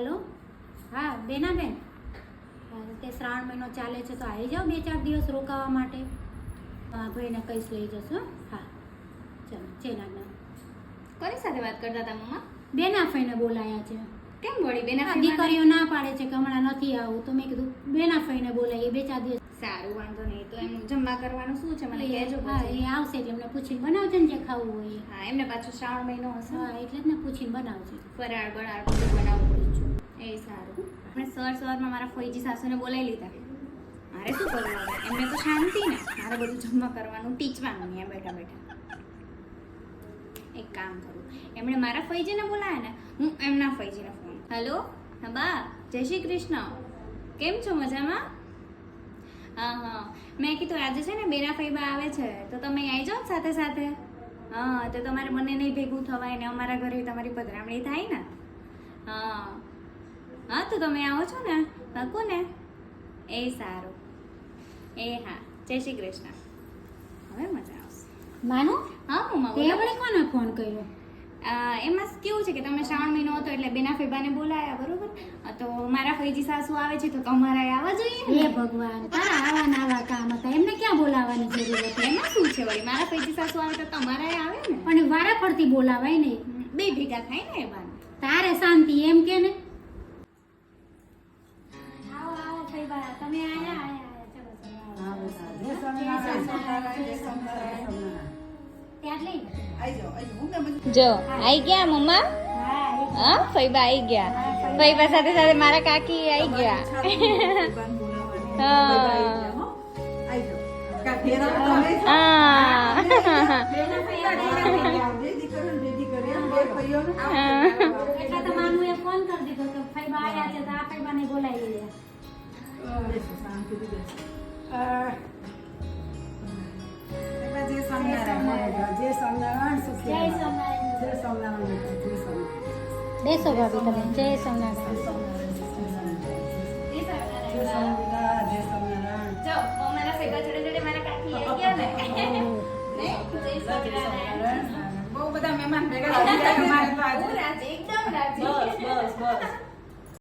Hello, હા બેનાબેન, તે શ્રાવણ મહિનો ચાલે છે તો આવી જાઓ 2-4 દિવસ રોકાવા માટે. ભાઈને કઈશ લઈ જશો. હા ચાલો, ચેના કોની સાથે વાત કરતા હતા મમ્મા? બેનાફઈને બોલાયા છે. કેમ વળી બેના દીકરીઓ ના પાડે છે કે હમણાં નથી આવું, તો મેં કીધું બેનાફઈને બોલાવીએ 2-4 દિવસ. સારું, વાંધો નહીં. તો એમ જમવા કરવાનું શું છે મને કહેજો. હા, એ આવશે એટલે એમને પૂછીને બનાવજો ને જે ખાવું હોય એ. હા, એમને પાછું શ્રાવણ મહિનો હશે. હા, એટલે જ ને પૂછીને બનાવજો. ફરાળ બરાળ બધું બનાવવું પડશે. એ સારું. આપણે સવારમાં મારા ફોઈજી સાસુને બોલાવી લીધા. મારે શું કરવું હવે? એમને તો શાંતિ ને, મારે બધું જમવા કરવાનું, ટીચવાનું નહીં બેઠા બેઠા. એક કામ કરું, એમણે મારા ફઈજીને બોલાયા ને, હું એમના ફઈજીને ફોન. હેલો, હા બા, જય શ્રી કૃષ્ણ. કેમ છો? મજામાં? હા હા, મેં કીધું આજે છે ને બેના ફઈબા આવે છે, તો તમે આવી જાઓ સાથે સાથે. હા, તો તમારે મને નહીં ભેગું થવાય ને અમારા ઘરે તમારી પધરામણી થાય ને. હા હા, તો તમે આવો છો ને? પાકું ને? એ સારું. એ હા, જય શ્રી કૃષ્ણ. હવે મજા આવશે. માનો હા મમ્મા, તે વળી કોને ફોન કર્યો? એમાં કેવું છે કે તમે શ્રાવણ મહિનો હતો એટલે બેના ફેબાને બોલાયા, બરોબર? તો મારા ફઈજી સાસુ આવે છે તો તમારે આવવા જોઈએ ને. હે ભગવાન, તારા આવા ને આવા કામ હતા, એમને ક્યાં બોલાવવાની જરૂર હતી? એમાં શું છે વળી, મારા ફઈજી સાસુ આવે તો તમારે આવે ને. પણ વારા ફરતી બોલાવાય નહીં. બે ભેગા થાય ને એ બાને. તારે શાંતિ એમ કે ને. આવો આવો ફઈબા, તમે આયા જો આઈ ગયા મમ્મા. હા, ફઈબા આઈ ગયા. ફઈબા સાથે સાથે મારા કાકી આઈ ગયા. એટલે તો માનુએ ફોન કરી દીધો કે ફઈબા આયા છે તો આ ફઈબાને બોલાવી લે. બેસો ભાભી, તમે જય સોમનાથ. જો મારા ફઈબા જોડે જોડે મારા કાકી આઈ ગયા ને. બહુ બધા મહેમાન ભેગા થઈ ગયા.